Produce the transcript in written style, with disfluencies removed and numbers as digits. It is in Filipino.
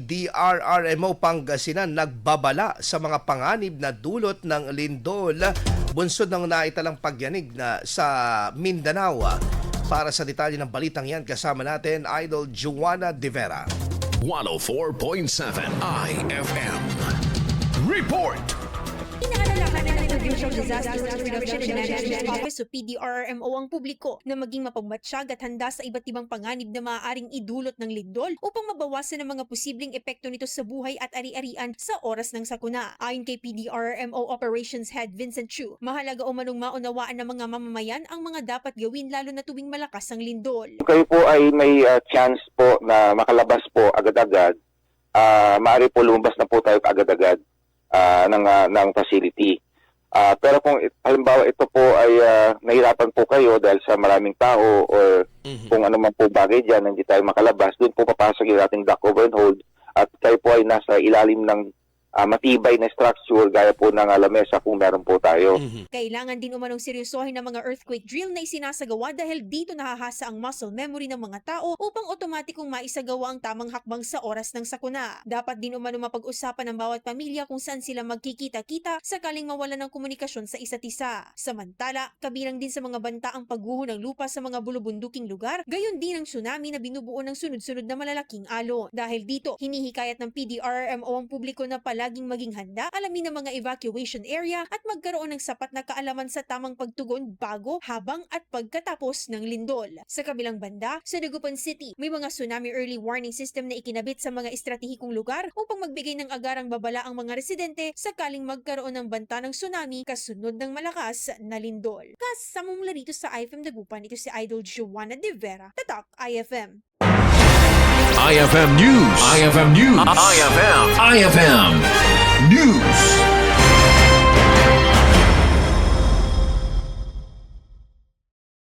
DRRMO Pangasinan nagbabala sa mga panganib na dulot ng lindol bunsod ng naitalang pagyanig na sa Mindanao. Para sa detalye ng balitang yan, kasama natin Idol Joanna De Vera. 104.7 IFM Report. Inaalalahanan ng Provincial Disaster Reduction and Management Office o PDRRMO ang publiko na maging mapagmatsyag at handa sa iba't ibang panganib na maaaring idulot ng lindol upang mabawasan ang mga posibleng epekto nito sa buhay at ari-arian sa oras ng sakuna. Ayon kay PDRRMO Operations Head Vincent Chu, mahalaga umanong maunawaan ng mga mamamayan ang mga dapat gawin lalo na tuwing malakas ang lindol. Kayo po ay may chance po na makalabas po agad-agad, maaari po lumabas na po tayo agad-agad ng facility. Pero kung halimbawa ito po ay nahirapan po kayo dahil sa maraming tao or kung ano man po bagay dyan, hindi tayo makalabas, doon po papasok yung ating dock over and hold at kayo po ay nasa ilalim ng matibay na structure gaya po ng lamesa kung meron po tayo. Kailangan din umanong seryosohin ng mga earthquake drill na isinasagawa dahil dito nahahasa ang muscle memory ng mga tao upang otomatikong maisagawa ang tamang hakbang sa oras ng sakuna. Dapat din umanong mapag-usapan ng bawat pamilya kung saan sila magkikita-kita sakaling mawalan ng komunikasyon sa isa't isa. Samantala, kabilang din sa mga banta ang pagguho ng lupa sa mga bulubunduking lugar, gayon din ang tsunami na binubuo ng sunod-sunod na malalaking alon. Dahil dito, hinihikayat ng PDRRMO ang publiko na laging maging handa, alamin ang mga evacuation area at magkaroon ng sapat na kaalaman sa tamang pagtugon bago, habang at pagkatapos ng lindol. Sa kabilang banda, sa Dagupan City, may mga tsunami early warning system na ikinabit sa mga estratehikong lugar upang magbigay ng agarang babala ang mga residente sakaling magkaroon ng banta ng tsunami kasunod ng malakas na lindol. Kasama mula rito sa IFM Dagupan, ito si Idol Joanna De Vera, Tatak IFM. IFM News. IFM News. IFM News.